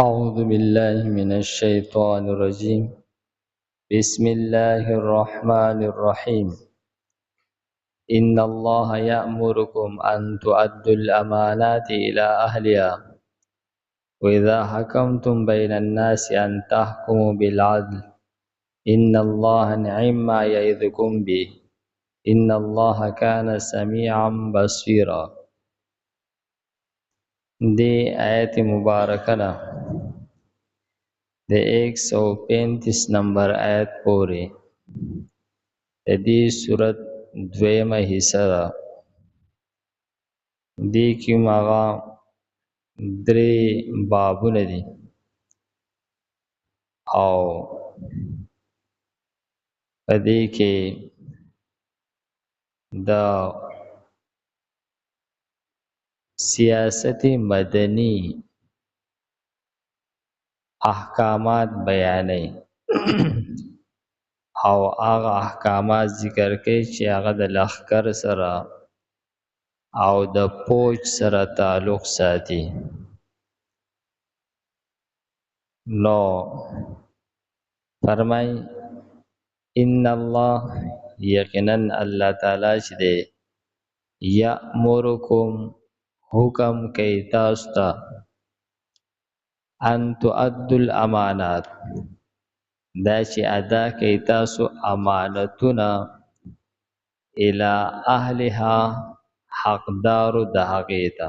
أعوذ بالله من الشيطان الرجيم. بسم الله الرحمن الرحيم. إن الله يأمركم أن تؤدوا الأمانات إلى أهلها وإذا حكمتم بين الناس أن تحكموا بالعدل إن الله نعم ما يعظكم به إن الله كان سميعا بصيرا. دي آیت مبارکہ د 135 نمبر آیت پورې د دې سورت دویمه حصہ ده. دې کې ماغه درې بابونه دي او په دې کې د سیاست مدني احکامات بیانې او هغه احکامات ذکر کوي چې هغه د لښکر سره او د پوج سره تعلق ساتي. نو فرمای ان الله یقینا الله تعالی چې دی یأمرکم حکم کوي تاسو ته ان تؤدوا الامانات دا چې ادا کوي تاسو امانتونه الی اهلها حقدارو د هغې ته.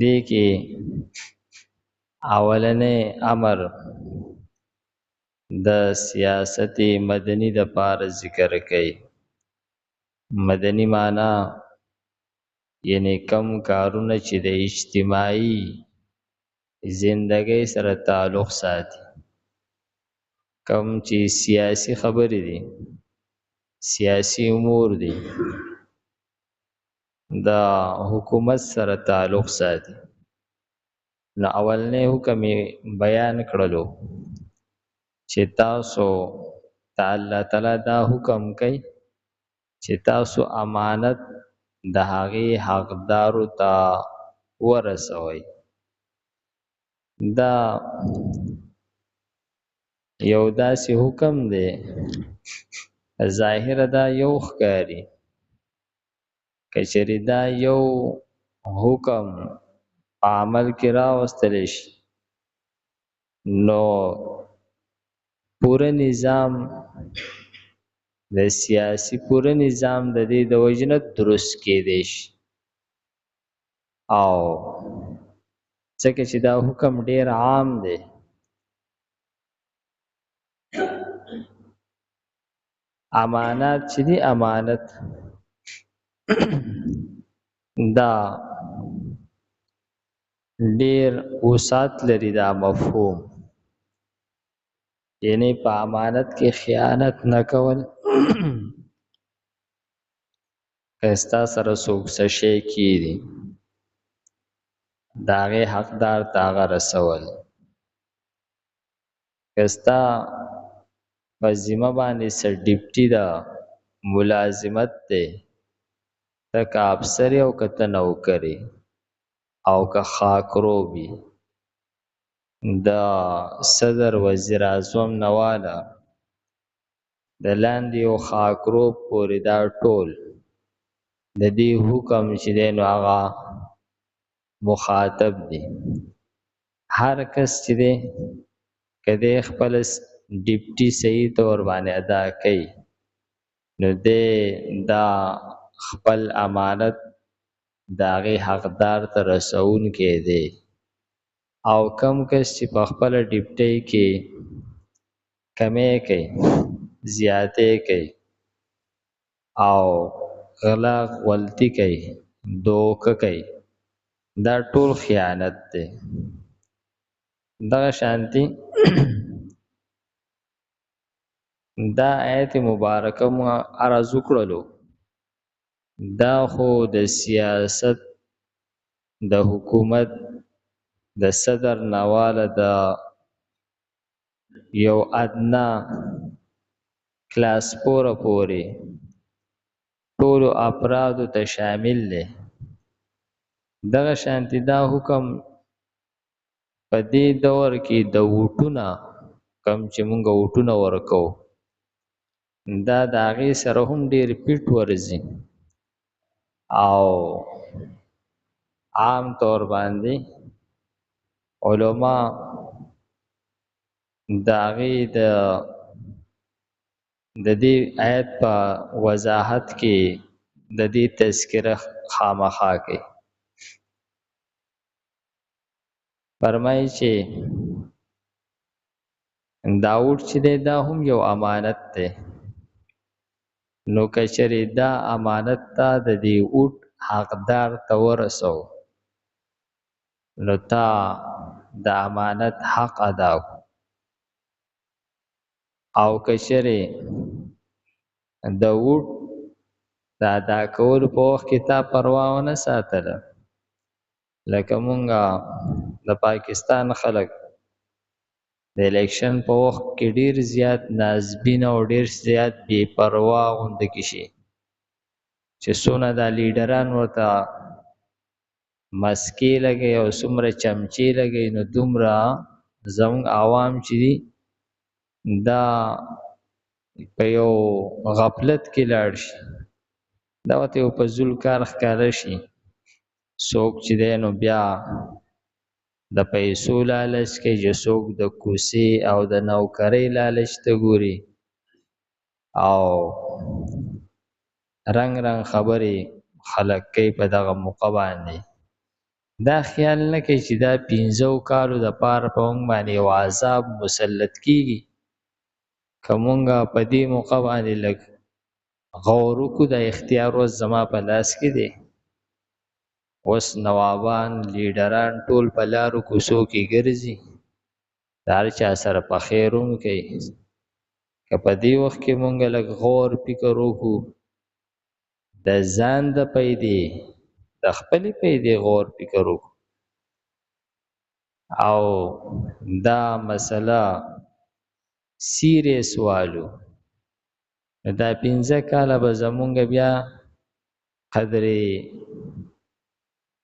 دې کې اولنې امر د سیاست مدني د پاره ذکر کوي. مدني معنا یعنی کم کارونه چې د اجتماعي زندګۍ سره تعلق ساتي، کم چې سیاسی خبرې دي، سیاسی امور دي، د حکومت سره تعلق ساتي. نو اولنې حکم بیان کړلو چې تاسو ته الله تعالی دا حکم کوي چې تاسو امانت د هغې حقدارو ته ورسوئ. دا یو داسې حکم دی ظاهر دا یو ښکاري، که چېرې دا یو حکم په عمل کې راوستلی شي نو پوره نظام د سیاسی پوره نظام د دې د وجې نه درست کېدی شي. او ځکه چې دا حکم ډیر عام دی، امانات چې دی امانت دا ډیر وسعت لري. دا مفهوم یعنی په امانت کې خیانت نه کول، که ستا سره څوک څه شی کیږي د هغې حقدار ته هغه رسول، که ستا په ذمه باندې څه ډیپټي ده، ملازمت دی، ته که افسر یې او که ته نوکر یې او که خاکروب یې، د صدر وزیر اعظم نه واله د لاندې یو خاکروب پورې دا ټول د دې حکم چې دی نو هغه مخاطب دی. هر کس چې دی که دی خپل ډیپټي صحیح طور باندې ادا کوي نو دی دا خپل امانت د هغې حقدار ته رسوونکی دی. او کم کس چې په خپله ډیپټۍ کې کمی کوي، زیاتې کوي او غلا غلطي کوي، دوکه کوي، دا ټول خیانت دی. دغه شانتي دا آیت مبارکه مو عرض وکړلو، دا خو د سیاست د حکومت د صدر نواله د یو ادنا کلاس پوره پورې ټولو افرادو ته شامل دی. دغه شانتي دا حکم په دې دور کې د ووټونه کم چې مونږ ووټونه ورکو دا د هغې سره هم ډېر پیټ ورځي او عام طور باندې علما د هغې د دې آیت په وضاحت کې د دې تذکره خامخا کوي فرمایي چې دا ووټ چې دی دا هم یو امانت دی نو که چېرې دا امانت ته د دې ووټ حقدار ته ورسو نو تا د امانت حق ادا او که چېرې د ووټ د ادا کولو په وخت کې تا پروا ونه ساتله لکه مونږه د پاکستان خلک د الیکشن په وخت کې ډیر زیات نازبین او ډیر زیات بې پروا غونډه کې شي چې څونه دا لیډران ورته مسکې لګي او څومره چمچې لګي نو دومره زموږ عوام چې دي دا په یو غفلت کې لاړ شي دا ورته یو فضول کار ښکاره شي څوک چې دی نو بیا د پیسو لالچ کې چې څوک د کوسې او د نوکرۍ لالچ ته ګوري او رنگ رنگ خبرې خلک کوي په دغه موقع باندې دا خیال نه کوي چې دا 15 کالو دپاره په موږ باندې یو عذاب مسلط کیږي که مونږ په دې موقع باندې لږ غور وکړو د اختیار اوس زما په لاس کې دی اوس نوابان لیډران ټول په لارو کوڅو کې ګرځي د هر چا سره په خیر هم کوي که په دې وخت کې مونږ لږ غور فکر وکړو د ځان د پیدې د خپلې پیدې غور فکر وکړو او دا مسله سیریس والو دا 15 کاله به زمونږ بیا قدرې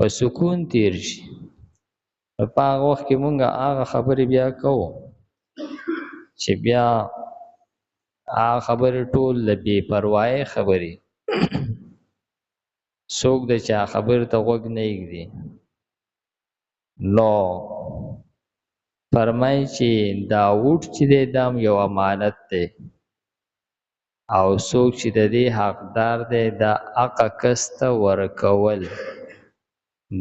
په سکون تیر شي په هغه وخت کې مونږ هغه خبرې بیا کوو چې بیا هغه خبرې ټول د بې پروایۍ خبرې څوک د چا خبرې ته غوږ نه ایږدي نو فرمایي چې دا ووټ چې دی دا یو امانت دی او څوک چې د دې حقدار دی دا هغه کس ته ورکول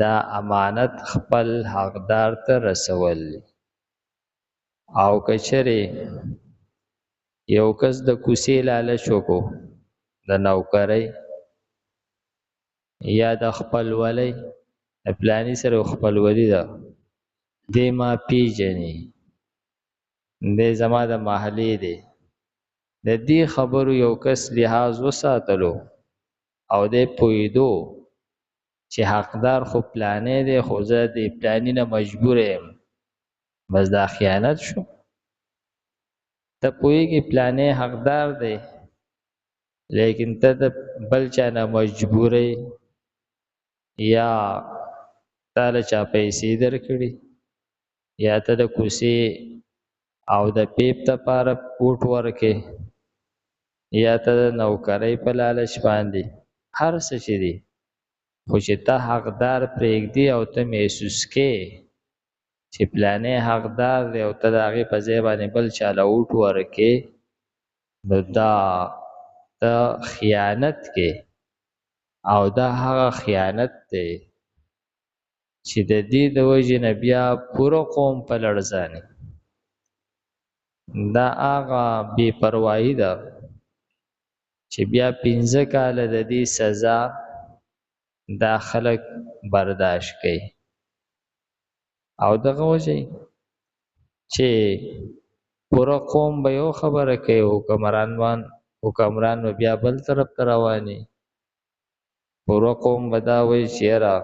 دا امانت خپل حقدار ته رسول او که چېرې یو کس د کوڅې لالچ وکړو د نوکرۍ یا د خپلولۍ د پلاني سره خپلولي ده دی ما پیژني دی زما د محلې دی د دې خبرو یو کس لحاظ وساتلو او دی پوهېدو چې حقدار خو پلانی دی خو زه د پلاني نه مجبور یم بس دا خیانت شو ته پوهېږې پلانی حقدار دی لیکن ته د بل چا نه مجبورې یا تا له چا پیسې درکړي یا ته د کوڅې او د پیپ دپاره ووټ ورکې یا ته د نوکرۍ په لالچ باندې هر څه چې دي خو چې ته حقدار پرېږدي او ته محسوس کې چې پلانی حقدار دی او ته د هغې په ځای باندې بل چا له ووټ ورکې نو دا ته خیانت کې او دا هغه خیانت دی چې د دې د وجې نه بیا پوره قوم په لړزاني دا هغه بې پروایي ده چې بیا 15 کاله د دې سزا دا خلک برداشت کوي او دغه وجې چې پوره قوم به یو خبره کوي حکمران به بیا بل طرف ته رواني پوره قوم به دا وایي چې یاره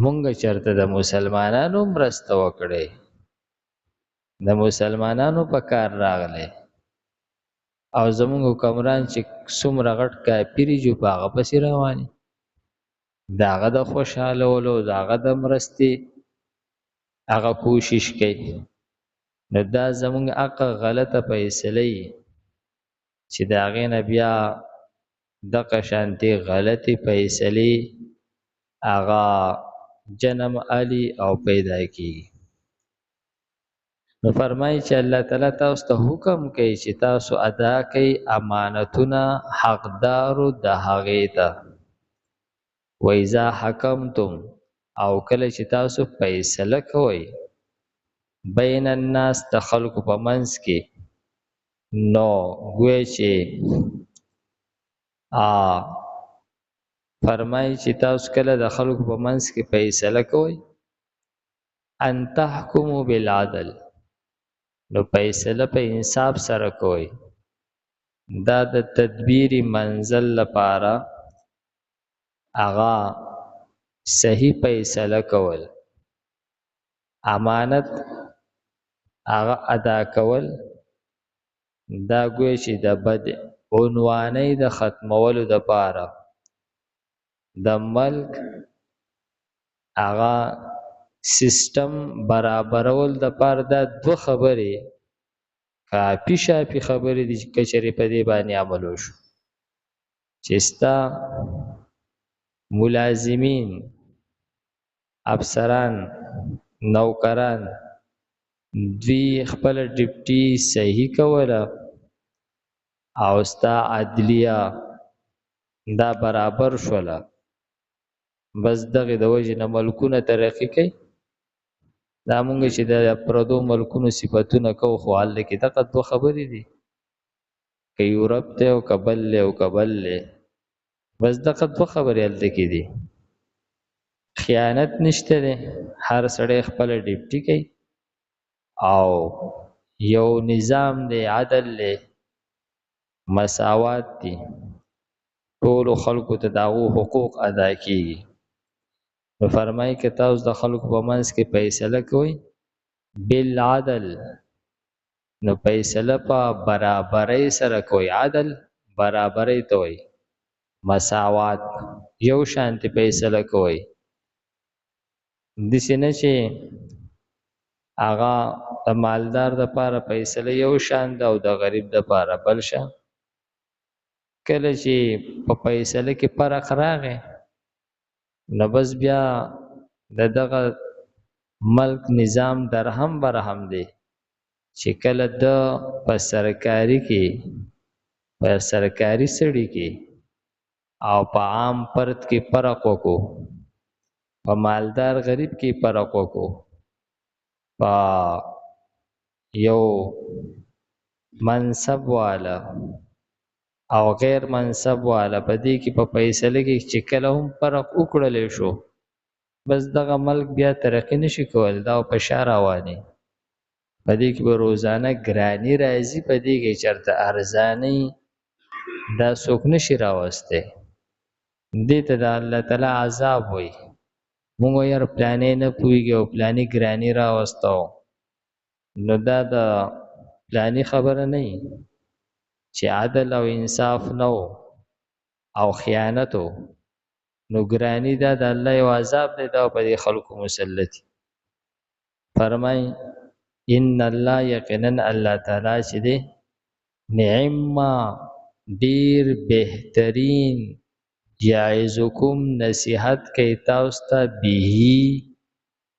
مونږ چېرته د مسلمانانو مرسته وکړئ د مسلمانانو په کار راغلی او زمونږ حکمران چې څومره غټ کافري جو په هغه پسې رواني د هغه د خوشحالولو د هغه د مرستې هغه کوشش کوي. نو دا زمونږ هغه غلطه فیصله چې د هغې نه بیا دغه شانتې غلطې فیصلې هغه جنم علي او پیدا کیږي. نو فرمایي چې الله تعالی تاسو ته حکم کوي چې تاسو ادا کوئ امانتونه حقدارو د هغې ته. وإذا حکمتم او کله چې تاسو فیصله کوئ بین الناس د خلکو په منځ کې، نو ګویا چې فرمایي چې تاسو کله د خلکو په منځ کې فیصله کوئ ان تحکموا بالعدل، نو فیصله په انصاف سره کوئ. دا د تدبیر منزل لپاره هغه صحیح فیصله کول، امانت هغه ادا کول، دا ګویا چې د بد عنوانۍ د ختمولو دپاره د ملک هغه سیستم برابرول دپاره دا دوه خبرې کافي شافي خبرې دي چې کچرې په دې باندې عمل وشو چې ستا ملازمین، افسران، نوکران دوی خپل ډیپټي صحیح کوله او ستا عدلیه دا برابر شوله، بس دغه د وجې نه ملکونه ترقي کوي. دا مونږ چې د پردو ملکونو صفتونه کوو خو هلته کې دغه دوه خبرې دي، که یورپ دی او که بل دی او که بل دی، بس دغه دوه خبرې هلته کې دي. خیانت نشته دی، هر سړی خپله ډیپټي کوي او یو نظام دی، عدل دی، مساوات دی، ټولو خلکو ته د هغو حقوق ادا کیږي. نو فرمایي که تاسو د خلکو په منځ کې فیصله کوئ بالعدل، نو فیصله په برابرۍ سره کوئ. عدل برابرۍ ته وایي، مساوات یو شانتې فیصله کوئ. داسې نه چې هغه د مالدار دپاره فیصله یو شان ده او د غریب دپاره بل شان. کله چې په فیصله کې فرق راغی نو بس بیا د دغه ملک نظام درهم برهم دی چې کله د په سرکاري کې، په سرکاري سړي کې او په عام فرد کې فرق وکړو، په مالدار غریب کې فرق وکړو، په یو منصب والا او غیر منصب والا په دې کې په فیصله کې چې کله هم فرق وکړلی شو، بس دغه ملک بیا ترقي نشي کول، دا په شا روانې. په دې کې به روزانه ګراني راځي، په دې کې چېرته ارزانۍ دا څوک نشي راوستی. دې ته د الله تعالی عذاب وایي. مونږ وایو یار پلانې نه پوهېږي او پلانې ګراني راوسته، نو دا د پلاني خبره نه وي چې عدل او انصاف نه او خیانت و، نو ګرانی دا د الله یو عذاب دی، دا په دې خلکو مسلط. فرمای ان الله یقینا الله تعالی چې دی نعم ډیر بهترین یعظکم نصیحت کوي تاسو ته به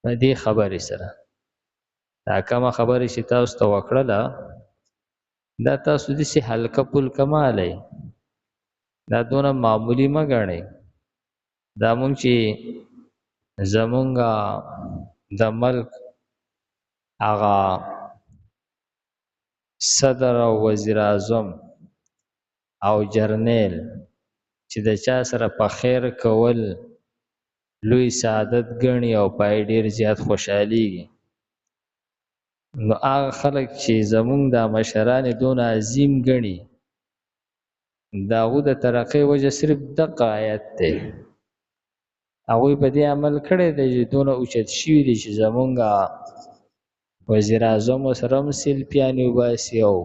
په دې خبرې سره. دا کومه خبرې چې تاسو ته وکړله دا تاسو داسې هلکه پلکه مه هلئ، دا دونه معمولي مه ګڼئ. دا مونږ چې زمونږ د ملک هغه صدر او وزیر اعظم او جرنیل چې د چا سره په خیر کول لوی سعادت ګڼي او پای ډیر زیات خوشحالیږي، نو هغه خلک چې زمونږ د مشران دون عظیم ګڼي، د هغو د ترقۍ وجه صرف دغه آیت دی. هغوی په دې عمل کړی دی چې دونه اوچت شوي دي چې زمونږ وزیر اعظم ورسره هم سیلفیانې وباسي او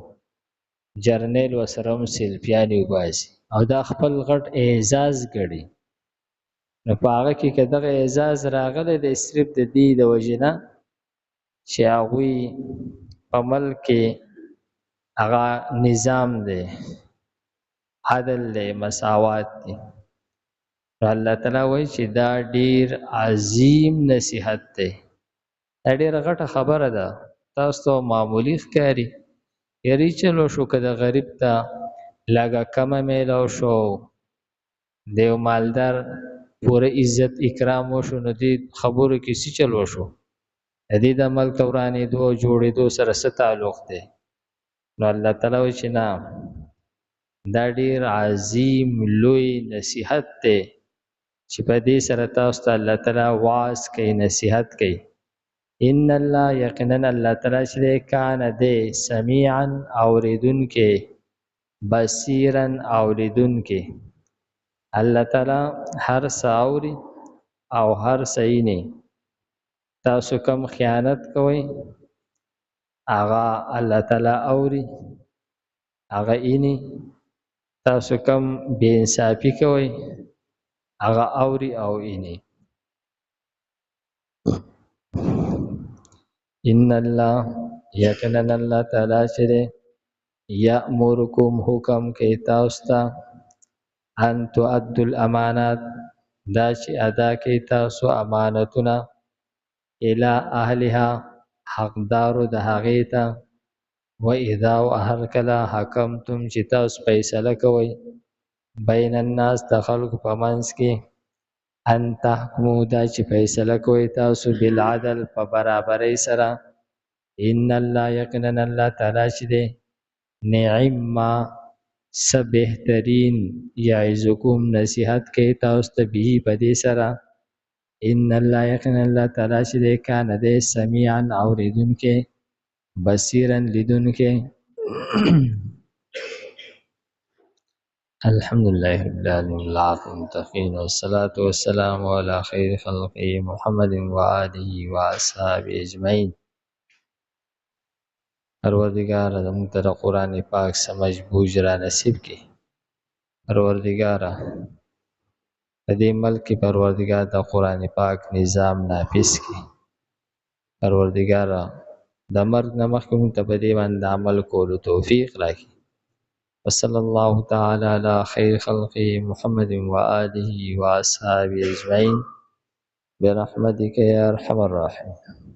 جرنیل ورسره هم سیلفیانې وباسي او دا خپل غټ اعزاز ګڼي. نو په هغه کې که دغه اعزاز راغلی دی صرف د دې د وجې نه چې هغوی په ملک کې هغه نظام دی، عدل دی، مساوات دی. الله تعالی وایي چې دا ډیر عظیم نصیحت دی، دا ډیره غټه خبره ده، تاسو ته معمولی ښکاري. یری چلو شو که د غریب ته لږه کمه میلاو شو، د یو مالدار پوره عزت اکرام وشو، نو دې خبرو کې څه چل وشو؟ د دې د ملک ورانېدو او جوړېدو سره څه تعلق دی؟ نو الله تعالی وایي چې نه، دا ډیر عظیم لوی نصیحت دی چې په دې سره تاسو ته الله تعالی واعظ کوي، نصیحت کوي. ان الله یقینا الله تعالی چې کان دی سمیعا اوریدونکې، بصیرا اوریدونکې. الله تعالی هر څه اوري او هر څه یې. تاسو کوم خیانت کوئ هغه الله تعالی اوري، هغه یې. تاسو کوم بے انصافي کوئ هغه اوري او یې. ان الله یقینا الله تعالی چې یأمرکم حکم کوي تاسو ته ان تؤدوا الامانات، دا چې ادا کوي تاسو امانتونه، الی اهلها حقدارو د هغې ته، و اذا هر کله حکمتم چې تاسو فیصله کوئ بین الناس د خلکو په منځ کې، ان تحکمو دا چې فیصله کوئ تاسو بالعدل په برابرۍ سره. ان الله یقینا الله تعالی چې دی نعم ما څه بهترین یعظکم نصیحت کوي تاسو ته به په دې سره. ان الله یقینا الله تعالی چې دی کان دی سمیعا اوریدونکې، بصیرا لیدونکې. الحمدلله رب العالمین العاقب المتقین والصلاة والسلام علی خیر خلقه محمد و آله و اصحابه اجمعین. پروردگار زموږ ته د قرآن پاک سمجھ بوجھ را نصیب کړي. پروردگار په دې ملک کې پروردگار د قرآن پاک نظام نافذ کړي. پروردگار د مرګ نه مخکې موږ ته په دې باندې عمل کولو توفیق راکړي. وصلی الله تعالی علی خیر خلقه محمد و آله و اصحابه اجمعین برحمتک یا ارحم الراحمین.